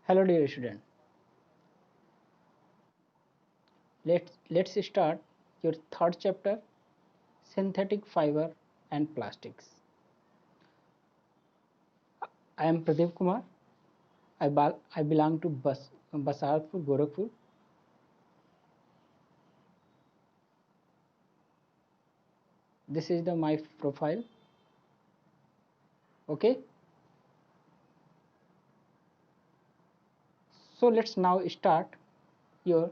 Hello dear student. Let's start your third chapter, synthetic fiber and plastics. I am Pradeep Kumar. I belong to Basarpur, Gorakhpur. This is the my profile. Okay. So let's now start your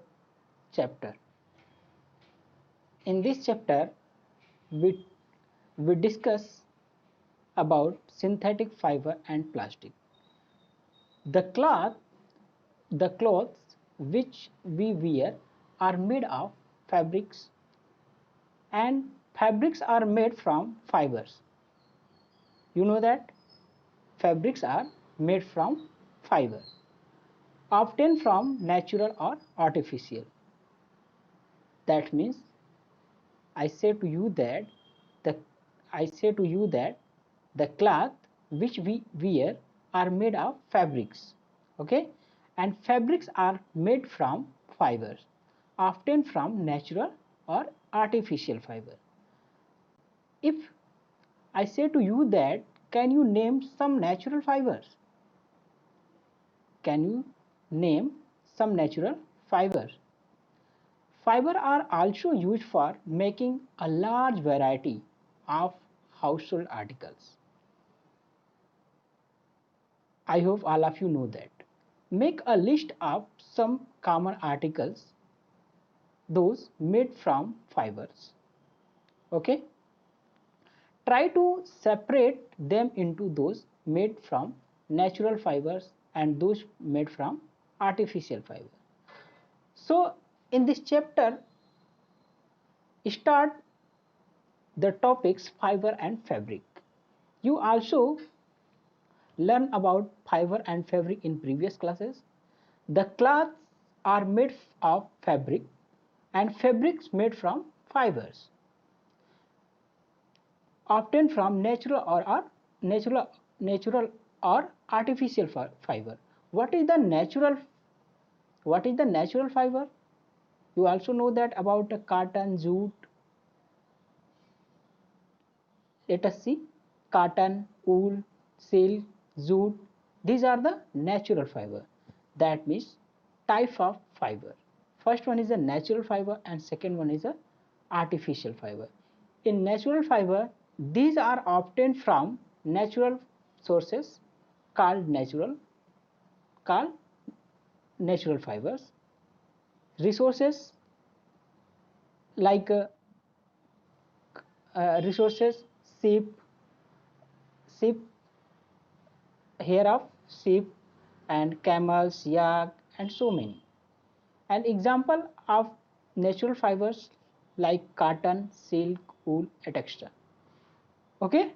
chapter. In this chapter, we we discuss about synthetic fiber and plastic. The cloth the clothes which we wear are made of fabrics, and fabrics are made from fibers. You know that fabrics are made from fiber, often from natural or artificial. That means I say to you that the I say to you that the cloth which we wear are made of fabrics. Okay, and fabrics are made from fibers, often from natural or artificial fiber. If I say to you that, can you name some natural fibers? Can you name some natural fibers? Fiber are also used for making a large variety of household articles. I hope all of you know that. Make a list of some common articles, those made from fibers. Okay? Try to separate them into those made from natural fibers and those made from artificial fiber. So, in this chapter, start the topics fiber and fabric. You also learn about fiber and fabric in previous classes. The cloths are made of fabric and fabrics made from fibers, often from natural or artificial fiber. What is the natural what is the natural fiber? You also know that about the cotton, jute. Let us see: cotton, wool, silk, jute. These are the natural fiber. That means type of fiber. First one is a natural fiber and second one is a artificial fiber. In natural fiber, these are obtained from natural sources called called natural fibers. Resources like resources sheep, sheep hair of sheep, and camels, yak, and so many. An example of natural fibers like cotton, silk, wool, etc. Okay.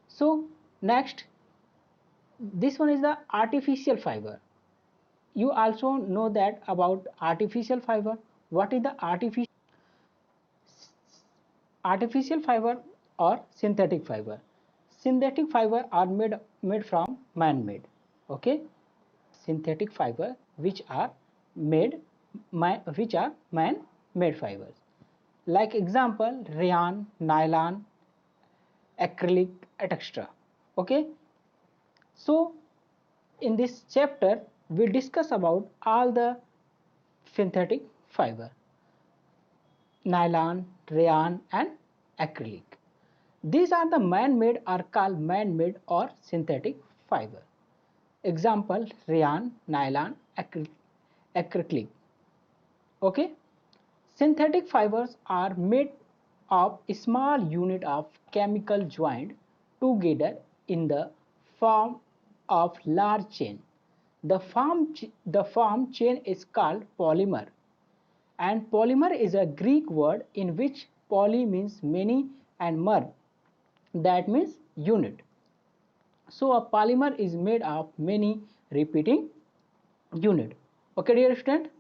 So next, this one is the artificial fiber. You also know that about artificial fiber. What is the artificial fiber or synthetic fiber? Synthetic fiber are made from man-made. Okay, synthetic fiber made which are man-made fibers. Like example, rayon, nylon, acrylic, etc. Okay, so in this chapter we discuss about all the synthetic fiber: nylon, rayon, and acrylic. These are the man-made are called man-made or synthetic fiber. Example: rayon, nylon, acrylic. Okay, synthetic fibers are made of a small unit of chemical joined together in the form of large chain. The form chain is called polymer, and polymer is a Greek word in which poly means many and mer, that means unit. So a polymer is made of many repeating unit. Okay dear student,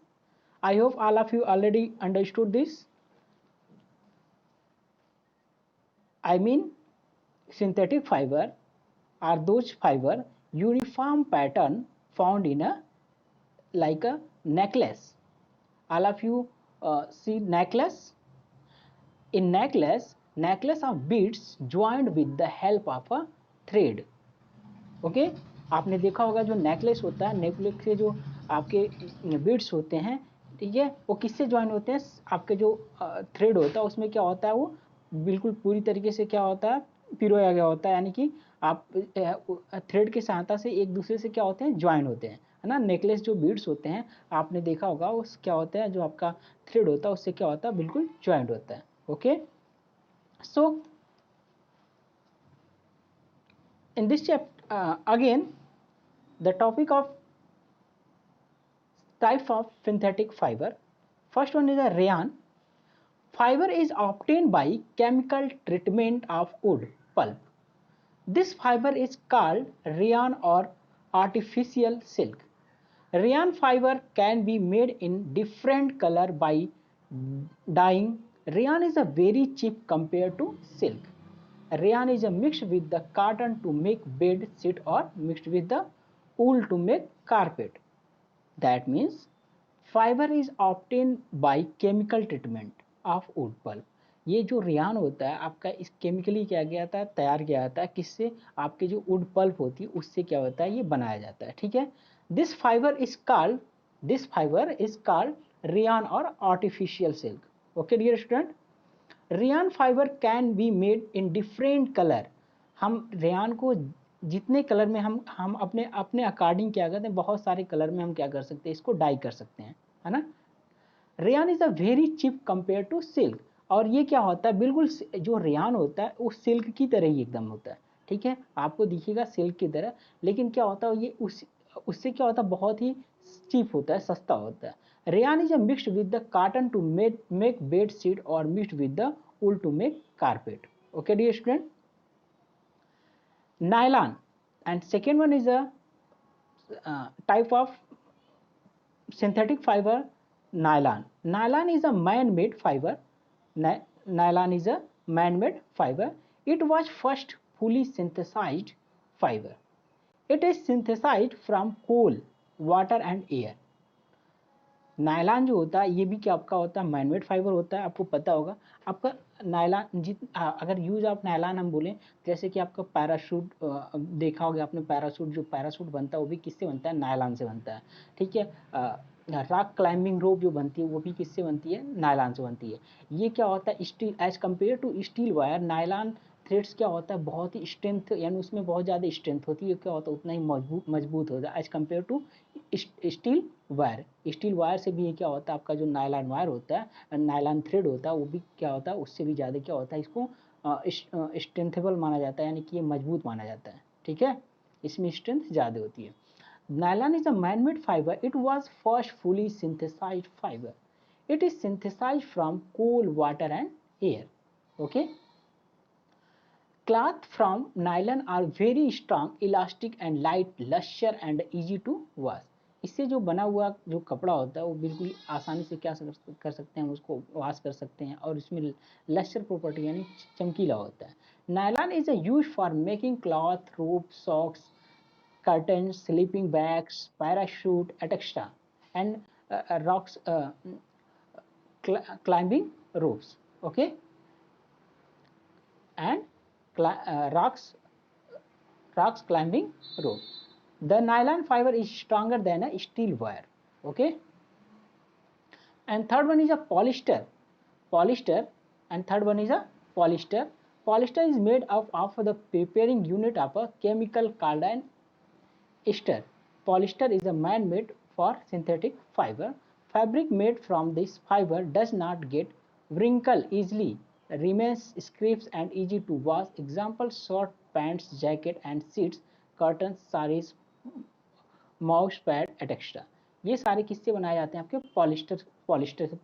I hope all of you already understood this. I mean, synthetic fiber are those fiber uniform pattern found in a like a necklace. All of you see necklace. In necklace of beads joined with the help of a thread. Okay आपने देखा होगा जो necklace होता है, necklace के जो आपके beads होते हैं, ठीक है, वो किससे ज्वाइन होते हैं, आपके जो थ्रेड होता है उसमें क्या होता है, वो बिल्कुल पूरी तरीके से क्या होता है, पिरोया गया होता है, यानी कि आप थ्रेड की सहायता से एक दूसरे से क्या होते हैं, ज्वाइन होते हैं, है ना। नेकलेस जो बीड्स होते हैं आपने देखा होगा, उस क्या होता है, जो आपका थ्रेड होता है उससे क्या होता है, बिल्कुल ज्वाइंट होता है। Okay, so in this chapter again the topic of types of synthetic fiber. First one is a rayon. Fiber is obtained by chemical treatment of wood pulp. This fiber is called rayon or artificial silk. Rayon fiber can be made in different color by dyeing. Rayon is a very cheap compared to silk. Rayon is a mixed with the cotton to make bed sheet or mixed with the wool to make carpet. That means fiber is obtained by chemical treatment of wood pulp. ये जो Ryan होता है आपका, इस chemically क्या गया था, तैयार किया जाता है, किससे, आपकी जो वुड पल्प होती है उससे क्या होता है, ये बनाया जाता है, ठीक है। This fibre is called rayon और artificial silk. Okay dear student, rayon fibre can be made in different colour. हम रेयान को जितने कलर में हम अपने अपने अकॉर्डिंग क्या करते हैं, बहुत सारे कलर में हम क्या कर सकते हैं, इसको डाई कर सकते हैं, है ना। Rayon is a very cheap compare to silk. और ये क्या होता है, बिल्कुल जो रेयान होता है वो सिल्क की तरह ही एकदम होता है, ठीक है, आपको दिखेगा सिल्क की तरह, लेकिन क्या होता है ये उससे क्या होता है, बहुत ही चीप होता है, सस्ता होता है। Rayon is a mixed with the cotton to make bed sheet और mixed with the wool to make carpet. Okay dear student, nylon and second one is a type of synthetic fiber, nylon. Nylon is a man-made fiber. Nylon is a man-made fiber. It was first fully synthesized fiber. It is synthesized from coal, water and air. Nylon जो होता है ये भी क्या आपका होता है, manmade fibre होता है, आपको पता होगा। आपका नायलॉन अगर यूज ऑफ नायलॉन हम बोलें, जैसे कि आपका पैराशूट देखा होगा आपने, पैराशूट जो पैराशूट बनता है वो भी किससे बनता है, नायलॉन से बनता है, ठीक है। रॉक क्लाइंबिंग रोप जो बनती है वो भी किससे बनती है, नायलॉन से बनती है। ये क्या होता है, steel as compare to steel wire, nylon threads क्या होता है, बहुत ही स्ट्रेंथ, यानी उसमें बहुत ज़्यादा स्ट्रेंथ होती है, क्या होता है उतना ही मजबूत होता है as compare to steel wire. Steel wire से भी ये क्या होता है, आपका जो नायलॉन वायर होता है, नायलॉन थ्रेड होता है, वो भी क्या होता है, उससे भी ज़्यादा क्या होता है, इसको स्ट्रेंथेबल माना जाता है, यानी कि ये मजबूत माना जाता है, ठीक है, इसमें स्ट्रेंथ ज़्यादा होती है। Nylon is a man made fibre. It was first fully synthesised fibre. It is synthesized from coal, water and air. Okay. Cloth from nylon are very strong, elastic and light, luster and easy to wash. इससे जो बना हुआ जो कपड़ा होता है वो बिल्कुल आसानी से क्या कर सकते हैं, उसको वॉश कर सकते हैं, और इसमें लस्टर प्रॉपर्टी यानी चमकीला होता है। Nylon is a use for making cloth, rope, socks, curtains, sleeping bags, parachute, etc. and rocks, climbing ropes. Okay, and rocks climbing rope. The nylon fiber is stronger than a steel wire. Okay, and third one is a polyester. Polyester, and third one is a polyester. Polyester is made up of the preparing unit of a chemical called an ester. Polyester is a man-made for synthetic fiber. Fabric made from this fiber does not get wrinkle easily, remains crisp and easy to wash. Example: short pants, jacket and sheets, curtains, sarees, mouse pad etcetera. ये सारे किससे बनाए जाते हैं, आपके polyester से।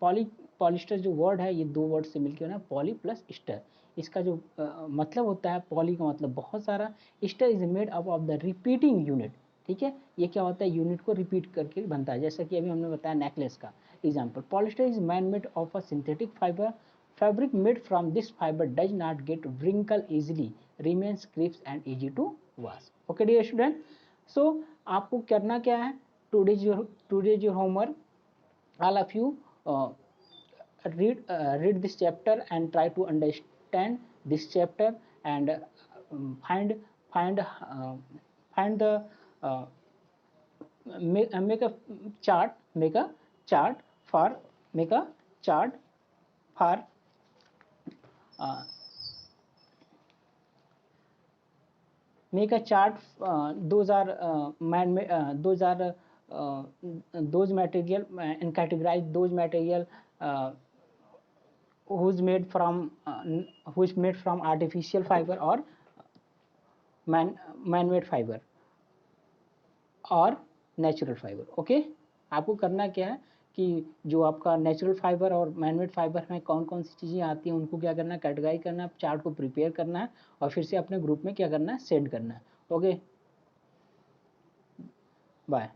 Polyester जो word है, ये दो वर्ड से मिलकर बना, पॉली प्लस स्टर। इसका जो मतलब होता है, पॉली का मतलब बहुत सारा, ester is made up of the repeating unit, ठीक है। ये क्या होता है, यूनिट को रिपीट करके बनता है, जैसा कि अभी हमने बताया नेकलेस का example. Polyester is man made of a synthetic fibre. Fabric made from this fiber does not get wrinkle easily, remains crisp and easy to wash. Okay, dear student. So आपको करना क्या है, today's your homework, all of you read this chapter and try to understand this chapter, and find find find the uh, make a chart, make a chart for make a chart for uh, make a chart. Those are man those material, and categorize those material uh, who's made from who's made from artificial fiber or man-made fiber और natural fibre. Okay, आपको करना क्या है कि जो आपका natural fibre और manmade fibre में कौन कौन सी चीज़ें आती हैं उनको क्या करना है, कैटेगराइज करना है, चार्ट को प्रिपेयर करना है और फिर से अपने ग्रुप में क्या करना है, सेंड करना है। Okay, bye.